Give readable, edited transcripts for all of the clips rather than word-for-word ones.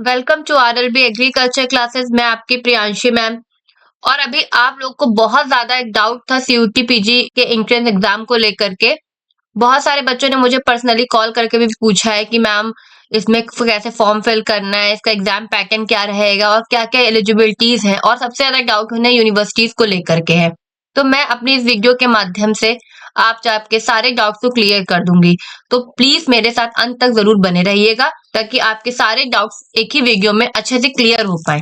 Welcome to RLB agriculture classes. मैं आपकी Priyanshi ma'am. और अभी आप लोग को बहुत ज्यादा एक डाउट था सीयूटी पीजी के एंट्रेंस एग्जाम को लेकर के। बहुत सारे बच्चों ने मुझे पर्सनली कॉल करके भी पूछा है कि मैम इसमें कैसे फॉर्म फिल करना है, इसका एग्जाम पैटर्न क्या रहेगा और क्या क्या एलिजिबिलिटीज हैं, और सबसे ज्यादा डाउट उन्हें यूनिवर्सिटीज को लेकर के है। तो मैं अपनी इस वीडियो के माध्यम से आपके सारे डाउट्स को क्लियर कर दूंगी। तो प्लीज मेरे साथ अंत तक जरूर बने रहिएगा ताकि आपके सारे डाउट्स एक ही वीडियो में अच्छे से क्लियर हो पाए।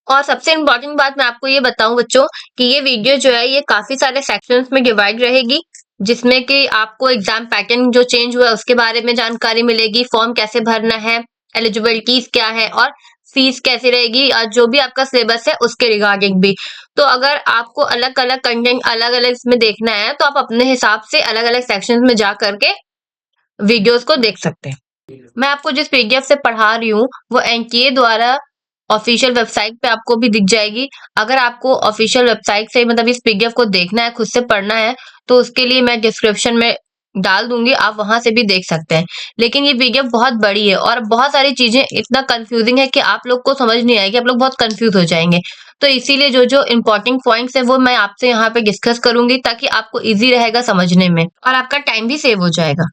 और सबसे इम्पोर्टेंट बात मैं आपको ये बताऊं बच्चों कि ये वीडियो जो है ये काफी सारे सेक्शंस में डिवाइड रहेगी, जिसमें कि आपको एग्जाम पैटर्न जो चेंज हुआ है उसके बारे में जानकारी मिलेगी, फॉर्म कैसे भरना है, एलिजिबिलिटीज क्या है और फीस कैसी रहेगी, और जो भी आपका सिलेबस है उसके रिगार्डिंग भी। तो अगर आपको अलग अलग कंटेंट अलग अलग इसमें देखना है तो आप अपने हिसाब से अलग अलग सेक्शंस में जा करके वीडियोस को देख सकते हैं। मैं आपको जिस पीडीएफ से पढ़ा रही हूँ वो एनटीए द्वारा ऑफिशियल वेबसाइट पे आपको भी दिख जाएगी। अगर आपको ऑफिशियल वेबसाइट से मतलब इस पीडीएफ को देखना है, खुद से पढ़ना है, तो उसके लिए मैं डिस्क्रिप्शन में डाल दूंगी, आप वहां से भी देख सकते हैं। लेकिन ये पीडीएफ बहुत बड़ी है और बहुत सारी चीजें इतना कंफ्यूजिंग है कि आप लोग को समझ नहीं आएगी, आप लोग बहुत कंफ्यूज हो जाएंगे। तो इसीलिए जो जो इम्पोर्टेंट पॉइंट्स है वो मैं आपसे यहाँ पे डिस्कस करूंगी ताकि आपको इजी रहेगा समझने में और आपका टाइम भी सेव हो जाएगा।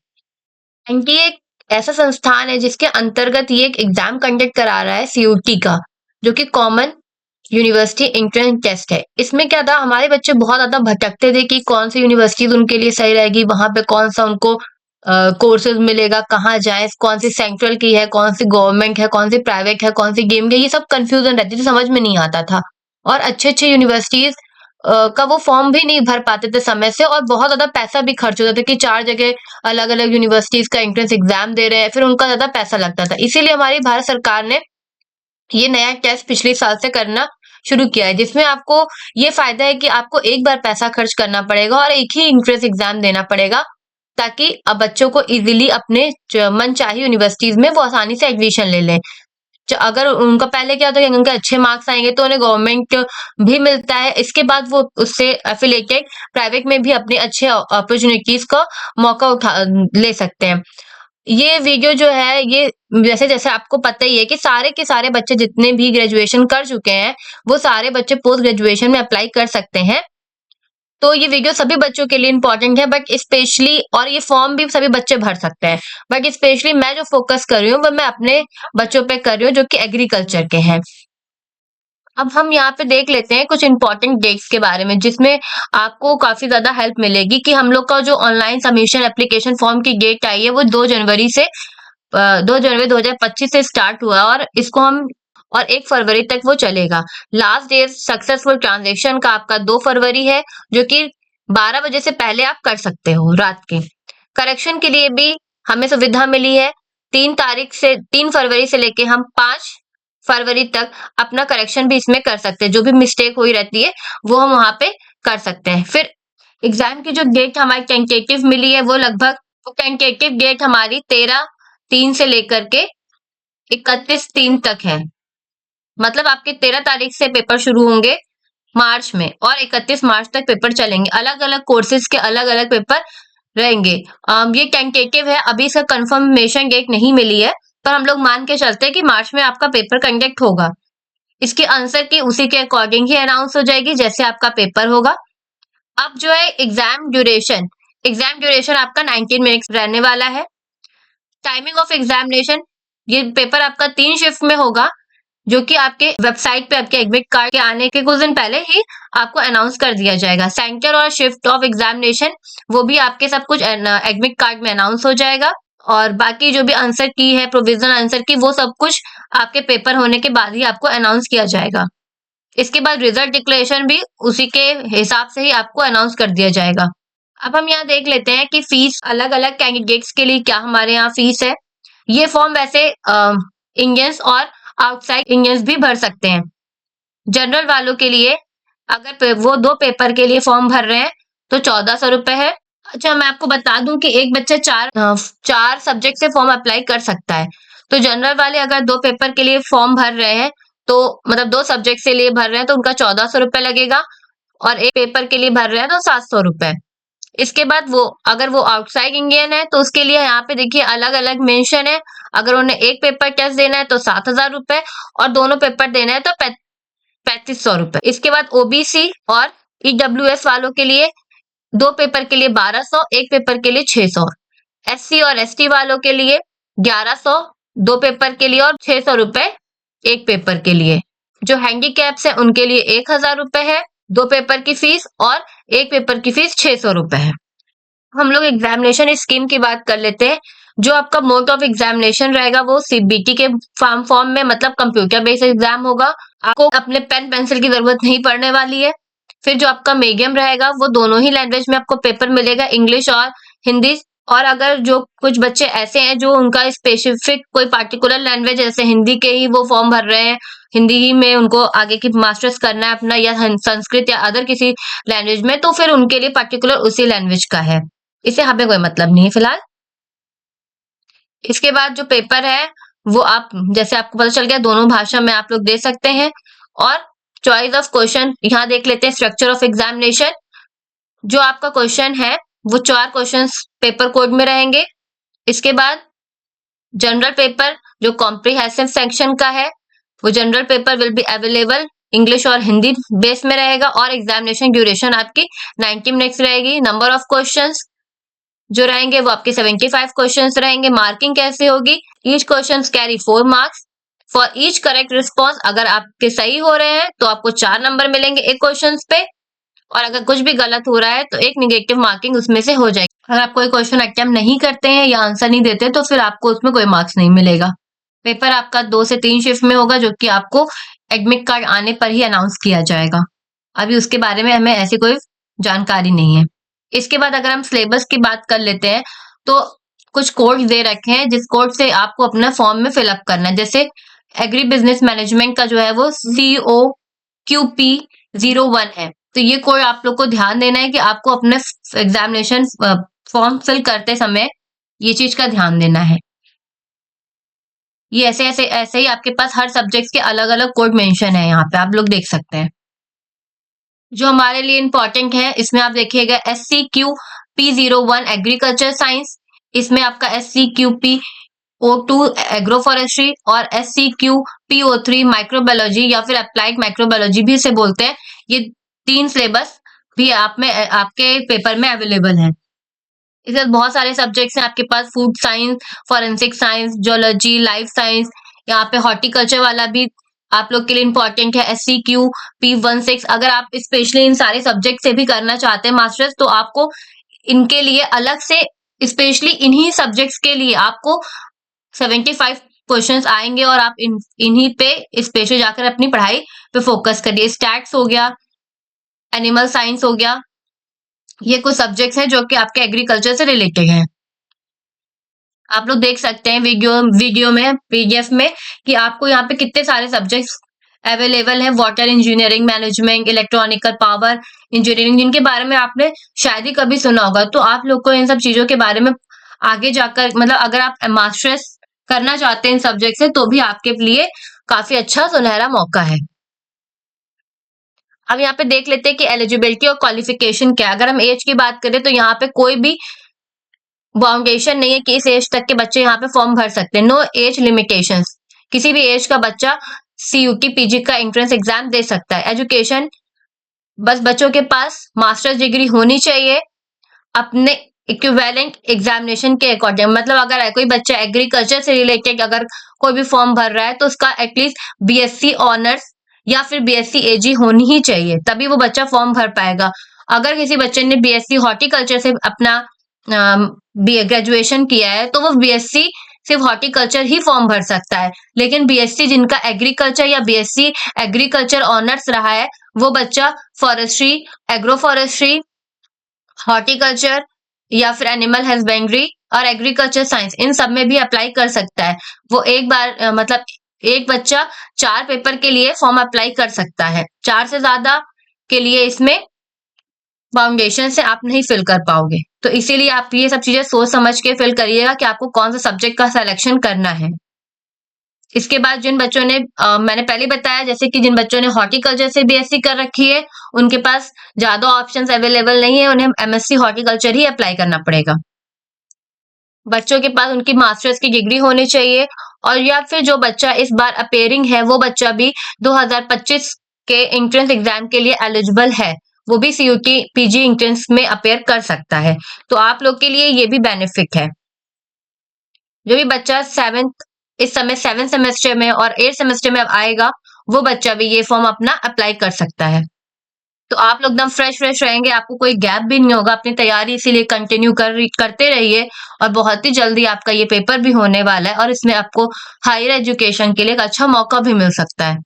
एनटीए एक ऐसा संस्थान है जिसके अंतर्गत ये एक एग्जाम कंडक्ट करा रहा है सीयूटी का, जो कि कॉमन यूनिवर्सिटी एंट्रेंस टेस्ट है। इसमें क्या था, हमारे बच्चे बहुत ज्यादा भटकते थे कि कौन सी यूनिवर्सिटीज उनके लिए सही रहेगी, वहां पे कौन सा उनको कोर्सेज मिलेगा, कहाँ जाए, कौन सी सेंट्रल की है, कौन सी गवर्नमेंट है, कौन सी प्राइवेट है, कौन सी गेम की है, ये सब कंफ्यूजन रहती थी, समझ में नहीं आता था। और अच्छे अच्छे यूनिवर्सिटीज का वो फॉर्म भी नहीं भर पाते थे समय से, और बहुत ज्यादा पैसा भी खर्च होता था कि 4 जगह अलग अलग यूनिवर्सिटीज का एंट्रेंस एग्जाम दे रहे हैं, फिर उनका ज्यादा पैसा लगता था। इसीलिए हमारी भारत सरकार ने ये नया टेस्ट पिछले साल से करना शुरू किया है, जिसमें आपको ये फायदा है कि आपको एक बार पैसा खर्च करना पड़ेगा और एक ही एंट्रेंस एग्जाम देना पड़ेगा, ताकि अब बच्चों को इजीली अपने मन चाही यूनिवर्सिटीज में वो आसानी से एडमिशन ले लें। अगर उनका पहले क्या होता है कि उनके अच्छे मार्क्स आएंगे तो उन्हें गवर्नमेंट भी मिलता है, इसके बाद वो उससे एफिलेटेड प्राइवेट में भी अपने अच्छे अपॉर्चुनिटीज का मौका उठा ले सकते हैं। ये वीडियो जो है ये जैसे जैसे आपको पता ही है कि सारे के सारे बच्चे जितने भी ग्रेजुएशन कर चुके हैं वो सारे बच्चे पोस्ट ग्रेजुएशन में अप्लाई कर सकते हैं। तो ये वीडियो सभी बच्चों के लिए इंपॉर्टेंट है, बट स्पेशली, और ये फॉर्म भी सभी बच्चे भर सकते हैं, बट स्पेशली मैं जो फोकस कर रही हूँ वो मैं अपने बच्चों पे कर रही हूँ जो कि एग्रीकल्चर के हैं। अब हम यहाँ पे देख लेते हैं कुछ इंपॉर्टेंट डेट्स के बारे में, जिसमें आपको काफी ज्यादा हेल्प मिलेगी कि हम लोग का जो ऑनलाइन सबमिशन एप्लीकेशन फॉर्म की डेट आई है वो 2 जनवरी से 2 जनवरी 2025 से स्टार्ट हुआ है, और इसको हम और 1 फरवरी तक वो चलेगा। लास्ट डे सक्सेसफुल ट्रांजेक्शन का आपका 2 फरवरी है, जो कि 12 बजे से पहले आप कर सकते हो रात के। करेक्शन के लिए भी हमें सुविधा मिली है। 3 फरवरी से लेके हम 5 फरवरी तक अपना करेक्शन भी इसमें कर सकते हैं, जो भी मिस्टेक हुई रहती है वो हम वहां पे कर सकते हैं। फिर एग्जाम की जो डेट हमारी टेंटेटिव मिली है वो टेंटेटिव डेट हमारी 13/3 से लेकर के 31/3 तक है। मतलब आपके 13 तारीख से पेपर शुरू होंगे मार्च में और 31 मार्च तक पेपर चलेंगे। अलग अलग कोर्सेज के अलग अलग पेपर रहेंगे। ये टेंटेटिव है, अभी इसका कंफर्मेशन डेट नहीं मिली है, पर हम लोग मान के चलते हैं कि मार्च में आपका पेपर कंडक्ट होगा। इसके आंसर की उसी के अकॉर्डिंग ही अनाउंस हो जाएगी जैसे आपका पेपर होगा। अब जो है एग्जाम ड्यूरेशन आपका 19 मिनट्स रहने वाला है। टाइमिंग ऑफ एग्जामिनेशन, ये पेपर आपका 3 शिफ्ट में होगा, जो कि आपके वेबसाइट पे आपके एडमिट कार्ड के आने के कुछ दिन पहले ही आपको अनाउंस कर दिया जाएगा। सेंटर और शिफ्ट ऑफ एग्जामिनेशन वो भी आपके सब कुछ एडमिट कार्ड में अनाउंस हो जाएगा, और बाकी जो भी आंसर की है, प्रोविजनल आंसर की, वो सब कुछ आपके पेपर होने के बाद ही आपको अनाउंस किया जाएगा। इसके बाद रिजल्ट डिक्लेरेशन भी उसी के हिसाब से ही आपको अनाउंस कर दिया जाएगा। अब हम यहाँ देख लेते हैं कि फीस अलग अलग कैंडिडेट्स के लिए क्या हमारे यहाँ फीस है। ये फॉर्म वैसे इंडियंस और आउटसाइड इंडियंस भी भर सकते हैं। जनरल वालों के लिए अगर वो 2 पेपर के लिए फॉर्म भर रहे हैं तो 1400 रुपए है। अच्छा, मैं आपको बता दूं कि एक बच्चा चार सब्जेक्ट से फॉर्म अप्लाई कर सकता है। तो जनरल वाले अगर 2 पेपर के लिए फॉर्म भर रहे हैं, तो मतलब 2 सब्जेक्ट से लिए भर रहे हैं तो उनका 1400 रुपए लगेगा, और एक पेपर के लिए भर रहे हैं तो 700 रुपए। इसके बाद वो अगर वो आउटसाइड इंडियन है तो उसके लिए यहाँ पे देखिए अलग अलग मेंशन है। अगर उन्हें एक पेपर टेस्ट देना है तो 7,000 रुपए और दोनों पेपर देना है तो 3,500 रुपए। इसके बाद ओबीसी और ईडब्ल्यूएस वालों के लिए दो पेपर के लिए 1,200, एक पेपर के लिए 600। एससी और एसटी वालों के लिए 1,100 दो पेपर के लिए और 600 रुपए एक पेपर के लिए। जो हैंडीकैप्स है उनके लिए 1,000 रुपए है दो पेपर की फीस और एक पेपर की फीस 600 रुपए है। हम लोग एग्जामिनेशन स्कीम की बात कर लेते हैं। जो आपका मोड ऑफ एग्जामिनेशन रहेगा वो सीबीटी के फॉर्म में मतलब कंप्यूटर बेस्ड एग्जाम होगा। आपको अपने पेन पेंसिल की जरूरत नहीं पड़ने वाली है। फिर जो आपका मीडियम रहेगा वो दोनों ही लैंग्वेज में आपको पेपर मिलेगा, इंग्लिश और हिंदी। और अगर जो कुछ बच्चे ऐसे हैं जो उनका स्पेसिफिक कोई पार्टिकुलर लैंग्वेज जैसे हिंदी के ही वो फॉर्म भर रहे हैं, हिंदी ही में उनको आगे की मास्टर्स करना है अपना, या संस्कृत या अदर किसी लैंग्वेज में, तो फिर उनके लिए पर्टिकुलर उसी लैंग्वेज का है। इससे हमें कोई मतलब नहीं है फिलहाल। इसके बाद जो पेपर है वो आप जैसे आपको पता चल गया दोनों भाषा में आप लोग दे सकते हैं। और चॉइस ऑफ क्वेश्चन यहाँ देख लेते हैं। स्ट्रक्चर ऑफ एग्जामिनेशन, जो आपका क्वेश्चन है वो 4 क्वेश्चंस पेपर कोड में रहेंगे। इसके बाद जनरल पेपर जो कॉम्प्रिहेंसिव सेक्शन का है वो general paper will be available English और हिंदी बेस में रहेगा। और एग्जामिनेशन ड्यूरेशन आपकी 90 मिनट्स रहेगी। नंबर ऑफ क्वेश्चंस जो रहेंगे वो आपके 75 क्वेश्चंस रहेंगे। मार्किंग कैसे होगी? Each questions carry 4 marks for each correct response. अगर आपके सही हो रहे हैं तो आपको 4 नंबर मिलेंगे एक क्वेश्चन पे, और अगर कुछ भी गलत हो रहा है तो एक निगेटिव मार्किंग उसमें से हो जाएगी। अगर आप कोई क्वेश्चन अटेम्प्ट नहीं करते हैं या आंसर नहीं देते तो फिर आपको उसमें कोई मार्क्स नहीं मिलेगा। पेपर आपका 2 से 3 शिफ्ट में होगा, जो कि आपको एडमिट कार्ड आने पर ही अनाउंस किया जाएगा। अभी उसके बारे में हमें ऐसी कोई जानकारी नहीं है। इसके बाद अगर हम सिलेबस की बात कर लेते हैं तो कुछ कोड्स दे रखे हैं जिस कोड से आपको अपना फॉर्म में फिलअप करना है। जैसे एग्री बिजनेस मैनेजमेंट का जो है वो COQP01 है। तो ये कोड आप लोग को ध्यान देना है कि आपको अपने एग्जामिनेशन फॉर्म फिल करते समय ये चीज का ध्यान देना है। ये ऐसे ऐसे ऐसे ही आपके पास हर सब्जेक्ट के अलग अलग कोड मेंशन है, यहाँ पे आप लोग देख सकते हैं। जो हमारे लिए इंपॉर्टेंट है इसमें आप देखिएगा SCQP01 एग्रीकल्चर साइंस, इसमें आपका SCQP02 एग्रो फॉरेस्ट्री और SCQP03 माइक्रोबायोलॉजी या फिर अप्लाइड माइक्रोबायोलॉजी भी इसे बोलते हैं। ये 3 सिलेबस भी आपके पेपर में अवेलेबल है। इसमें बहुत सारे सब्जेक्ट्स हैं आपके पास, food science, forensic science, geology, life science. यहाँ पे हॉर्टिकल्चर वाला भी आप लोग के लिए इंपॉर्टेंट है, SCQP16। अगर आप स्पेशली इन सारे सब्जेक्ट से भी करना चाहते हैं मास्टर्स तो आपको इनके लिए अलग से स्पेशली इन्हीं सब्जेक्ट्स के लिए आपको 75 क्वेश्चंस आएंगे और आप इन्हीं पे स्पेशली जाकर अपनी पढ़ाई पे फोकस करिए। स्टैट्स हो गया, एनिमल साइंस हो गया, ये कुछ सब्जेक्ट्स हैं जो कि आपके एग्रीकल्चर से रिलेटेड हैं। आप लोग देख सकते हैं वीडियो में PDF में कि आपको यहाँ पे कितने सारे सब्जेक्ट्स अवेलेबल है। Water engineering, management, electronical, power engineering, जिनके बारे में आपने शायद ही कभी सुना होगा। तो आप लोग को इन सब चीजों के बारे में आगे जाकर मतलब अगर आप मास्टर्स करना चाहते हैं इन सब्जेक्ट से तो भी आपके लिए काफी अच्छा सुनहरा मौका है। अब यहाँ पे देख लेते हैं कि एलिजिबिलिटी और क्वालिफिकेशन क्या है। अगर हम एज की बात करें तो यहाँ पे कोई भी बाउंडेशन नहीं है कि इस एज तक के बच्चे यहाँ पे फॉर्म भर सकते हैं। नो एज लिमिटेशंस, किसी भी एज का बच्चा CUT PG का एंट्रेंस एग्जाम दे सकता है। एजुकेशन, बस बच्चों के पास मास्टर्स डिग्री होनी चाहिए अपने इक्विवेलेंट एग्जामिनेशन के अकॉर्डिंग। मतलब अगर कोई बच्चा एग्रीकल्चर से रिलेटेड अगर कोई भी फॉर्म भर रहा है तो उसका एटलीस्ट BSc ऑनर्स या फिर BSc AG होनी ही चाहिए, तभी वो बच्चा फॉर्म भर पाएगा। अगर किसी बच्चे ने BSc हॉर्टिकल्चर से अपना ग्रेजुएशन किया है तो वो BSc सिर्फ हॉर्टिकल्चर ही फॉर्म भर सकता है। लेकिन BSc जिनका एग्रीकल्चर या BSc एग्रीकल्चर ऑनर्स रहा है वो बच्चा फॉरेस्ट्री, एग्रो फॉरेस्ट्री, हॉर्टिकल्चर या फिर एनिमल हस्बेंड्री और एग्रीकल्चर साइंस, इन सब में भी अप्लाई कर सकता है। वो एक बार मतलब एक बच्चा 4 पेपर के लिए फॉर्म अप्लाई कर सकता है। 4 से ज्यादा के लिए इसमें फाउंडेशन से आप नहीं फिल कर पाओगे। तो इसीलिए आप ये सब चीजें सोच समझ के फिल करिएगा कि आपको कौन सा सब्जेक्ट का सिलेक्शन करना है। इसके बाद जिन बच्चों ने मैंने पहले बताया जैसे कि जिन बच्चों ने हॉर्टिकल्चर से बीएससी कर रखी है, उनके पास ज़्यादा ऑप्शंस अवेलेबल नहीं है, उन्हें एमएससी हॉर्टिकल्चर ही अप्लाई करना पड़ेगा। बच्चों के पास उनकी मास्टर्स की डिग्री होनी चाहिए और या फिर जो बच्चा इस बार अपेयरिंग है, वो बच्चा भी 2025 के एंट्रेंस एग्जाम के लिए एलिजिबल है। वो भी सीयूटी पीजी एंट्रेंस में अपेयर कर सकता है। तो आप लोग के लिए ये भी बेनिफिट है। जो भी बच्चा इस समय 7th सेमेस्टर में और 8th सेमेस्टर में अब आएगा, वो बच्चा भी ये फॉर्म अपना अप्लाई कर सकता है। तो आप लोग एकदम फ्रेश रहेंगे, आपको कोई गैप भी नहीं होगा अपनी तैयारी, इसीलिए कंटिन्यू करते रहिए और बहुत ही जल्दी आपका ये पेपर भी होने वाला है और इसमें आपको हायर एजुकेशन के लिए एक अच्छा मौका भी मिल सकता है।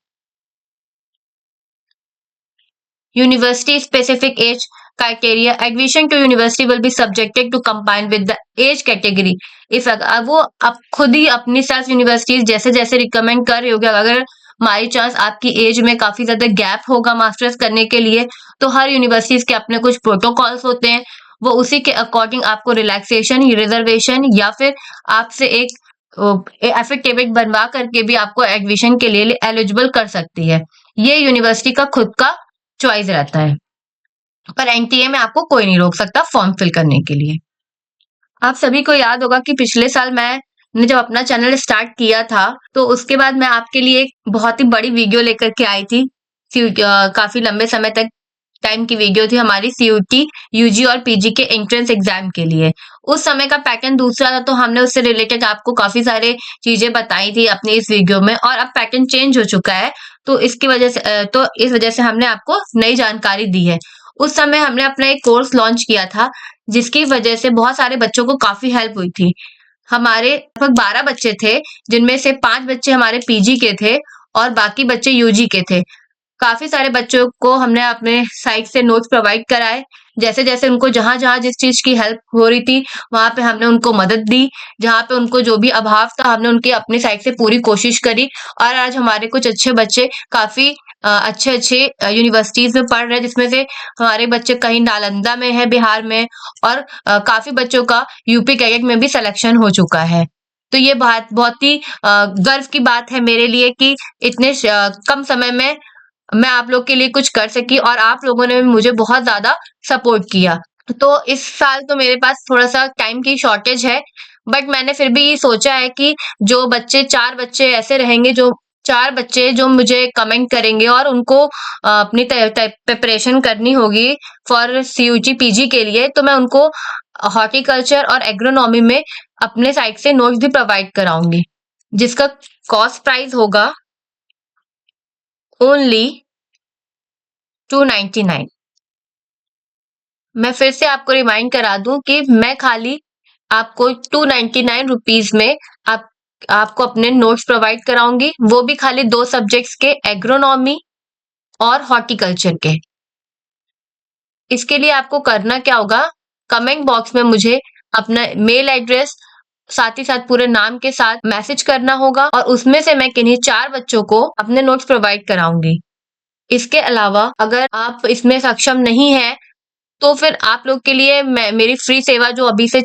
University specific age criteria admission to university will be subjected to combine with the age category if वो आप खुद ही अपनी सेल्फ यूनिवर्सिटीज जैसे जैसे रिकमेंड कर रही होगी, अगर बाई चांस आपकी एज में काफी ज्यादा गैप होगा मास्टर्स करने के लिए, तो हर यूनिवर्सिटीज के अपने कुछ प्रोटोकॉल्स होते हैं, वो उसी के अकॉर्डिंग आपको रिलैक्सेशन रिजर्वेशन या फिर आपसे एक एफिडेविट बनवा करके भी आपको एडमिशन के लिए एलिजिबल कर सकती है। ये यूनिवर्सिटी का खुद का चॉइस रहता है, पर एनटीए में आपको कोई नहीं रोक सकता फॉर्म फिल करने के लिए। आप सभी को याद होगा कि पिछले साल मैंने जब अपना चैनल स्टार्ट किया था, तो उसके बाद मैं आपके लिए एक बहुत ही बड़ी वीडियो लेकर के आई थी। काफी लंबे समय तक टाइम की वीडियो थी हमारी सीयूटी यूजी और पीजी के एंट्रेंस एग्जाम के लिए। उस समय का पैटर्न दूसरा था, तो हमने उससे रिलेटेड आपको काफी सारे चीजें बताई थी अपनी इस वीडियो में, और अब पैटर्न चेंज हो चुका है, तो इस वजह से हमने आपको नई जानकारी दी है। उस समय हमने अपना एक कोर्स लॉन्च किया था, जिसकी वजह से बहुत सारे बच्चों को काफी हेल्प हुई थी। हमारे लगभग 12 बच्चे थे, जिनमें से 5 बच्चे हमारे पीजी के थे और बाकी बच्चे यूजी के थे। काफी सारे बच्चों को हमने अपने साइट से नोट्स प्रोवाइड कराए। जैसे जैसे उनको जहां जहां जिस चीज की हेल्प हो रही थी, वहां पे हमने उनको मदद दी। जहां पे उनको जो भी अभाव था, हमने उनकी अपनी साइड से पूरी कोशिश करी, और आज हमारे कुछ अच्छे बच्चे काफी अच्छे अच्छे यूनिवर्सिटीज में पढ़ रहे हैं, जिसमें से हमारे बच्चे कहीं नालंदा में है बिहार में, और काफी बच्चों का यूपी कैडेट में भी सिलेक्शन हो चुका है। तो ये बात बहुत ही गर्व की बात है मेरे लिए कि इतने कम समय में मैं आप लोग के लिए कुछ कर सकी, और आप लोगों ने भी मुझे बहुत ज़्यादा सपोर्ट किया। तो इस साल तो मेरे पास थोड़ा-सा टाइम की शॉर्टेज है, बट मैंने फिर भी ये सोचा है कि जो बच्चे 4 बच्चे ऐसे रहेंगे, जो 4 बच्चे जो मुझे कमेंट करेंगे और उनको अपनी प्रिपरेशन करनी होगी फॉर सीयूटी पीजी के लिए, तो मैं उनको हॉर्टिकल्चर और एग्रोनॉमी में अपने साइड से नोट्स भी प्रोवाइड कराऊंगी, जिसका कॉस्ट प्राइस होगा ओनली 299। मैं फिर से आपको रिमाइंड करा दूं कि मैं खाली आपको 299 रुपीज में आपको अपने नोट्स प्रोवाइड कराऊंगी, वो भी खाली 2 सब्जेक्ट्स के, एग्रोनॉमी और हॉर्टिकल्चर के। इसके लिए आपको करना क्या होगा, कमेंट बॉक्स में मुझे अपना मेल एड्रेस साथ ही साथ पूरे नाम के साथ मैसेज करना होगा, और उसमें से मैं किन्हीं 4 बच्चों को अपने नोट्स प्रोवाइड कराऊंगी। इसके अलावा अगर आप इसमें सक्षम नहीं है, तो फिर आप लोग के लिए मेरी फ्री सेवा जो अभी से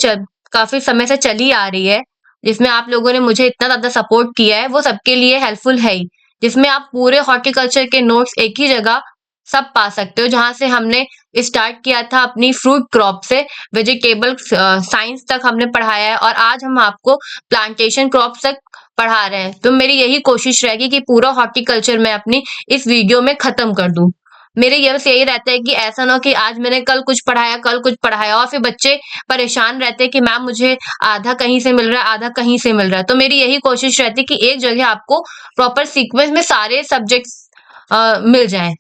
काफी समय से चली आ रही है, जिसमें आप लोगों ने मुझे इतना ज्यादा सपोर्ट किया है, वो सबके लिए हेल्पफुल है ही। जिसमें आप पूरे हॉर्टिकल्चर के नोट्स एक ही जगह सब पा सकते हो, जहां से हमने स्टार्ट किया था अपनी फ्रूट क्रॉप से वेजिटेबल साइंस तक हमने पढ़ाया है, और आज हम आपको प्लांटेशन क्रॉप तक पढ़ा रहे हैं। तो मेरी यही कोशिश रहेगी कि पूरा हॉर्टिकल्चर मैं अपनी इस वीडियो में खत्म कर दूं। मेरे ये बस यही रहता है कि ऐसा ना हो कि आज मैंने कल कुछ पढ़ाया और फिर बच्चे परेशान रहते हैं कि मैम मुझे आधा कहीं से मिल रहा है, आधा कहीं से मिल रहा है। तो मेरी यही कोशिश रहती है कि एक जगह आपको प्रॉपर सीक्वेंस में सारे सब्जेक्ट्स मिल जाएं।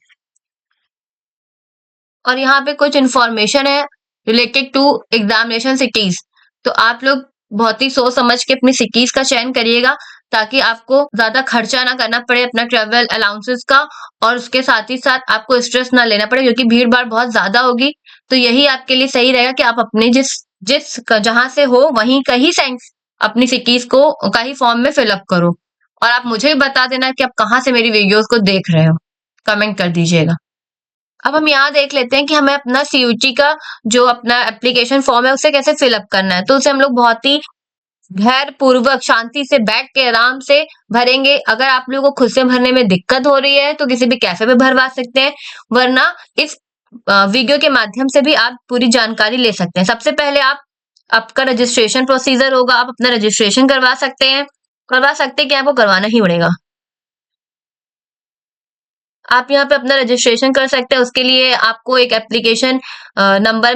और यहाँ पे कुछ इंफॉर्मेशन है रिलेटेड टू एग्जामिनेशन सिटीज। तो आप लोग बहुत ही सोच समझ के अपनी सिटीज का चयन करिएगा, ताकि आपको ज्यादा खर्चा ना करना पड़े अपना ट्रेवल अलाउंसेस का, और उसके साथ ही साथ आपको स्ट्रेस ना लेना पड़े, क्योंकि भीड़ भाड़ बहुत ज्यादा होगी। तो यही आपके लिए सही रहेगा कि आप अपने जिस जिस जहां से हो वहीं का ही साइंस अपनी सिटीज को का ही फॉर्म में फिलअप करो। और आप मुझे भी बता देना कि आप कहाँ से मेरी वीडियोस को देख रहे हो, कमेंट कर दीजिएगा। अब हम यहाँ देख लेते हैं कि हमें अपना सीयूटी का जो अपना एप्लीकेशन फॉर्म है, उसे कैसे फिलअप करना है। तो उसे हम लोग बहुत ही धैर्य पूर्वक शांति से बैठ के आराम से भरेंगे। अगर आप लोगों को खुद से भरने में दिक्कत हो रही है तो किसी भी कैफे में भरवा सकते हैं, वरना इस वीडियो के माध्यम से भी आप पूरी जानकारी ले सकते हैं। सबसे पहले आप आपका रजिस्ट्रेशन प्रोसीजर होगा, आप अपना रजिस्ट्रेशन करवा सकते हैं कि आपको करवाना ही पड़ेगा। आप यहाँ पे अपना रजिस्ट्रेशन कर सकते हैं। उसके लिए आपको एक एप्लीकेशन नंबर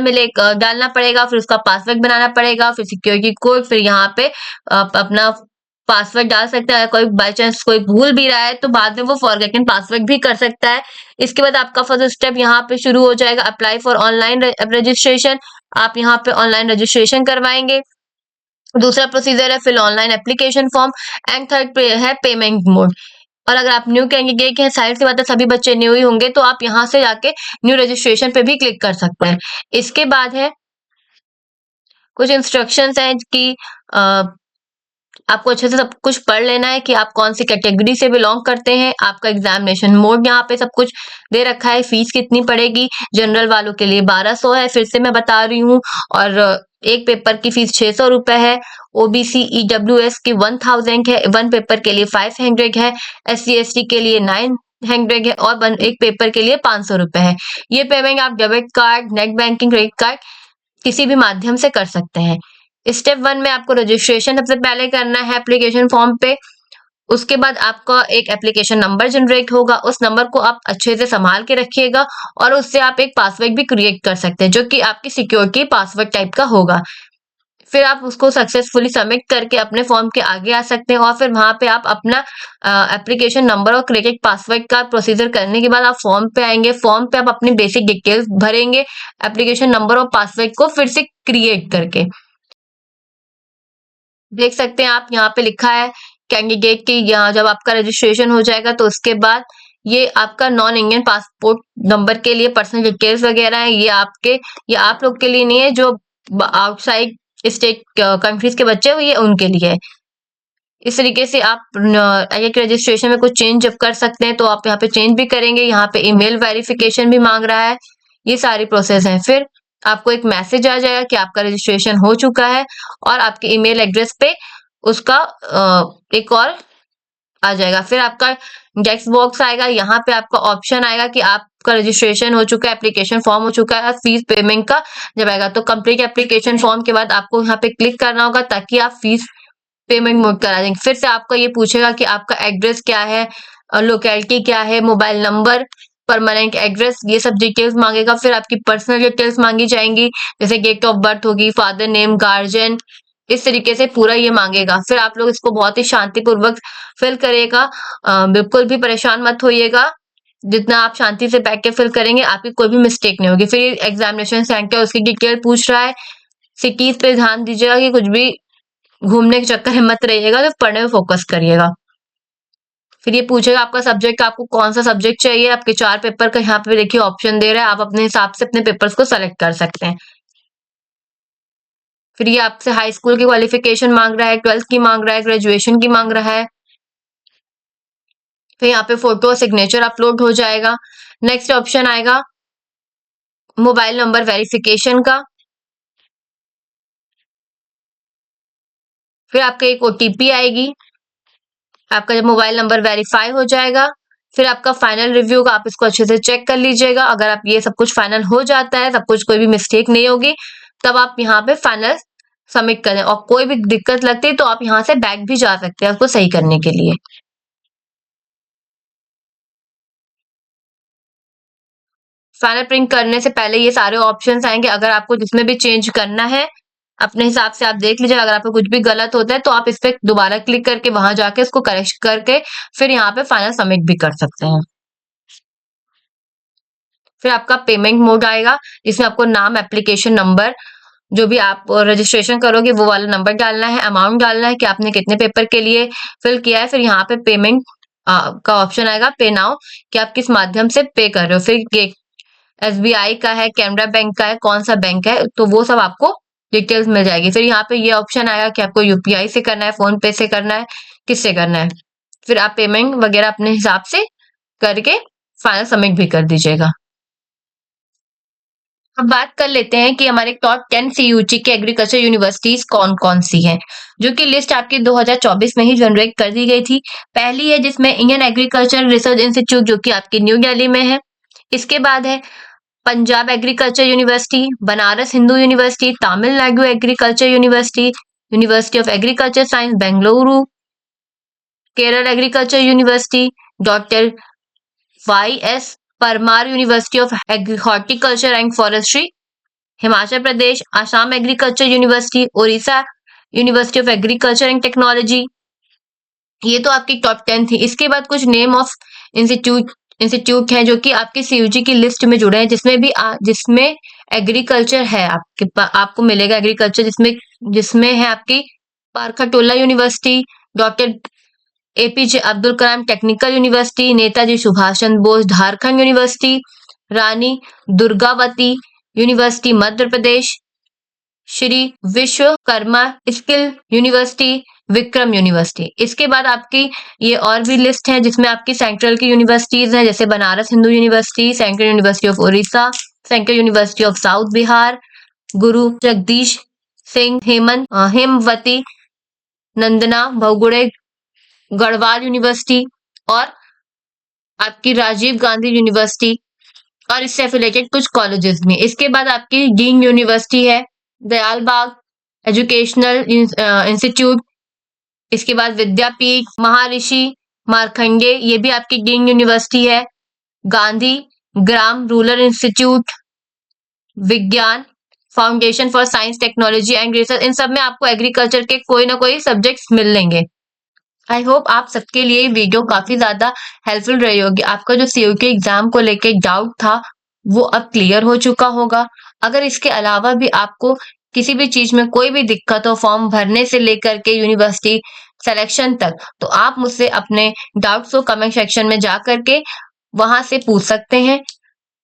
डालना पड़ेगा, फिर उसका पासवर्ड बनाना पड़ेगा, फिर सिक्योरिटी कोड, फिर यहाँ पे आप अपना पासवर्ड डाल सकते हैं। कोई बाय चांस कोई भूल भी रहा है तो बाद में वो फॉरगेटन पासवर्ड भी कर सकता है। इसके बाद आपका फर्स्ट स्टेप यहाँ पे शुरू हो जाएगा, अप्लाई फॉर ऑनलाइन रजिस्ट्रेशन। आप यहाँ पे ऑनलाइन रजिस्ट्रेशन करवाएंगे। दूसरा प्रोसीजर है fill online application form and third pay है पेमेंट मोड। और अगर आप न्यू कैंडिडेट हैं, जाहिर सी बात है सभी बच्चे न्यू ही होंगे, तो आप यहाँ से जाके न्यू रजिस्ट्रेशन पे भी क्लिक कर सकते हैं। इसके बाद है कुछ इंस्ट्रक्शंस हैं कि आपको अच्छे से सब कुछ पढ़ लेना है कि आप कौन सी कैटेगरी से बिलोंग करते हैं। आपका एग्जामिनेशन मोड यहाँ पे सब कुछ दे रखा है। फीस कितनी पड़ेगी, जनरल वालों के लिए 1200 है, फिर से मैं बता रही हूँ। और एक पेपर की फीस 600 रुपए है। ओबीसी ईडब्ल्यूएस की 1000 है, वन पेपर के लिए 500 है, SC ST के लिए 900 है और एक पेपर के लिए 500 रुपए है। ये पेमेंट आप debit card, net banking, credit card किसी भी माध्यम से कर सकते हैं। स्टेप 1 में आपको रजिस्ट्रेशन सबसे पहले करना है एप्लीकेशन फॉर्म पे। उसके बाद आपका एक एप्लीकेशन नंबर जनरेट होगा, उस नंबर को आप अच्छे से संभाल के रखिएगा और उससे आप एक पासवर्ड भी क्रिएट कर सकते हैं जो कि आपकी सिक्योरिटी पासवर्ड टाइप का होगा। फिर आप उसको सक्सेसफुली सबमिट करके अपने फॉर्म के आगे आ सकते हैं और फिर वहां पे आप अपना एप्लीकेशन नंबर और क्रिएट पासवर्ड का प्रोसीजर करने के बाद आप फॉर्म पे आएंगे। फॉर्म पे आप अपनी बेसिक डिटेल्स भरेंगे एप्लीकेशन नंबर और पासवर्ड को फिर से क्रिएट करके। देख सकते हैं आप यहाँ पे लिखा है कैंडिडेट की, यहाँ जब आपका रजिस्ट्रेशन हो जाएगा तो उसके बाद ये आपका नॉन इंडियन पासपोर्ट नंबर के लिए पर्सनल डिटेल्स वगैरह है, ये आप लोग के लिए नहीं है, जो आउटसाइड स्टेट कंट्रीज के बच्चे हैं ये उनके लिए है। इस तरीके से आप एक रजिस्ट्रेशन में कुछ चेंज जब कर सकते हैं तो आप यहाँ पे चेंज भी करेंगे। यहाँ पे ईमेल वेरिफिकेशन भी मांग रहा है। ये सारी प्रोसेस है। फिर आपको एक मैसेज आ जाएगा कि आपका रजिस्ट्रेशन हो चुका है और आपके ईमेल एड्रेस पे उसका एक और आ जाएगा। फिर आपका टेक्स्ट बॉक्स आएगा, यहाँ पे आपका ऑप्शन आएगा कि आपका रजिस्ट्रेशन हो चुका है, एप्लीकेशन फॉर्म हो चुका है, फीस पेमेंट का जब आएगा तो कंप्लीट एप्लीकेशन फॉर्म के बाद आपको यहाँ पे क्लिक करना होगा ताकि आप फीस पेमेंट मोड करा देंगे। फिर से आपको ये पूछेगा कि आपका एड्रेस क्या है, लोकेलिटी क्या है, मोबाइल नंबर, परमानेंट एड्रेस, ये सब डिटेल्स मांगेगा। फिर आपकी पर्सनल डिटेल्स मांगी जाएंगी जैसे डेट ऑफ बर्थ होगी, फादर नेम, गार्जियन, इस तरीके से पूरा ये मांगेगा। फिर आप लोग इसको बहुत ही शांतिपूर्वक फिल करिएगा, बिल्कुल भी परेशान मत होइएगा। जितना आप शांति से बैठ के फिल करेंगे आपकी कोई भी मिस्टेक नहीं होगी। फिर एग्जामिनेशन सेंटर उसकी डिटेल पूछ रहा है। सिटीज पे ध्यान दीजिएगा कि कुछ भी घूमने के चक्कर में मत रहिएगा, तो पढ़ने में फोकस करिएगा। फिर ये पूछेगा आपका सब्जेक्ट, आपको कौन सा सब्जेक्ट चाहिए। आपके 4 पेपर का यहाँ पे देखिए ऑप्शन दे रहा है, आप अपने हिसाब से अपने पेपर्स को सेलेक्ट कर सकते हैं। फिर ये आपसे हाई स्कूल की क्वालिफिकेशन मांग रहा है, 12th की मांग रहा है, ग्रेजुएशन की मांग रहा है। फिर यहाँ पे फोटो सिग्नेचर अपलोड हो जाएगा। नेक्स्ट ऑप्शन आएगा मोबाइल नंबर वेरिफिकेशन का। फिर आपका एक ओटीपी आएगी। आपका जब मोबाइल नंबर वेरीफाई हो जाएगा फिर आपका फाइनल रिव्यू का, आप इसको अच्छे से चेक कर लीजिएगा। अगर आप ये सब कुछ फाइनल हो जाता है, सब कुछ कोई भी मिस्टेक नहीं होगी, तब आप यहाँ पे फाइनल सबमिट करें। और कोई भी दिक्कत लगती है तो आप यहाँ से बैक भी जा सकते हैं उसको सही करने के लिए। फाइनल प्रिंट करने से पहले ये सारे ऑप्शंस आएंगे। अगर आपको जिसमें भी चेंज करना है अपने हिसाब से आप देख लीजिए। अगर आपको कुछ भी गलत होता है तो आप इस पे दोबारा क्लिक करके वहां जाके इसको करेक्ट करके फिर यहाँ पे फाइनल सबमिट भी कर सकते हैं। फिर आपका पेमेंट मोड आएगा जिसमें आपको नाम, एप्लीकेशन नंबर, जो भी आप रजिस्ट्रेशन करोगे वो वाला नंबर डालना है, अमाउंट डालना है कि आपने कितने पेपर के लिए फिल किया है। फिर यहाँ पे पेमेंट का ऑप्शन आएगा, पे नाउ, कि आप किस माध्यम से पे कर रहे हो। फिर SBI का है, कैनरा बैंक का है, कौन सा बैंक है, तो वो सब आपको डिटेल्स मिल जाएगी। फिर यहाँ पे ये ऑप्शन आएगा कि आपको UPI से करना है, फोन पे से करना है, किससे करना है। फिर आप पेमेंट वगैरह अपने हिसाब से करके फाइनल सबमिट भी कर दीजिएगा। अब बात कर लेते हैं कि हमारे टॉप 10 सीयूटी के एग्रीकल्चर यूनिवर्सिटीज कौन-कौन सी हैं, जो कि लिस्ट आपकी 2024 में ही जनरेट कर दी गई थी। पहली है जिसमें इंडियन एग्रीकल्चर रिसर्च इंस्टीट्यूट जो कि आपकी न्यू दिल्ली में है। इसके बाद है Punjab agriculture university, Banaras Hindu university, Tamil Nadu agriculture university, university of agriculture science Bengaluru, Kerala agriculture university, doctor Y S. Parmar university of horticulture and forestry, Himachal Pradesh Assam agriculture university, Orissa university of agriculture and technology. ये तो आपकी टॉप 10 थी। इसके बाद कुछ नेम ऑफ इंस्टीट्यूट हैं जो कि आपके सीयूजी की लिस्ट में जुड़े हैं, जिसमें एग्रीकल्चर है, आपको मिलेगा एग्रीकल्चर, जिसमें है आपकी पारखटोला university, doctor APJ Abdul Kalam technical university, Netaji Subhash Chandra Bose Jharkhand university, Rani Durgavati university Madhya Pradesh, Shri Vishwakarma skill university, Vikram university. इसके बाद आपकी ये और भी लिस्ट है जिसमें आपकी सेंट्रल की यूनिवर्सिटीज हैं, जैसे Banaras Hindu university, central university of Orissa, central university of south Bihar, Guru Jagdish Singh Hemvati Nandana Bahuguna Garhwal university और आपकी राजीव गांधी यूनिवर्सिटी और इससे एफिलेटेड कुछ कॉलेजेस में। इसके बाद आपकी डीन यूनिवर्सिटी है, दयाल बाग एजुकेशनल इंस्टीट्यूट, इसके बाद विद्यापीठ, महर्षि मार्कंडे, ये भी आपकी डीन यूनिवर्सिटी है, Gandhi Gram rural institute, Vignan foundation for science technology and research. इन सब में आपको एग्रीकल्चर के कोई ना कोई सब्जेक्ट्स मिल लेंगे। आई होप आप सबके लिए वीडियो काफी ज्यादा हेल्पफुल रही होगी। आपका जो सीयूटी एग्जाम को लेके डाउट था वो अब क्लियर हो चुका होगा। अगर इसके अलावा भी आपको किसी भी चीज में कोई भी दिक्कत हो, फॉर्म भरने से लेकर के यूनिवर्सिटी सिलेक्शन तक, तो आप मुझसे अपने डाउट्स को कमेंट सेक्शन में जा करके वहां से पूछ सकते हैं।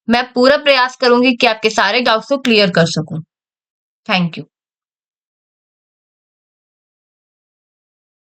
मैं पूरा प्रयास करूंगी कि आपके सारे डाउट्स को क्लियर कर सकूं। Thank you.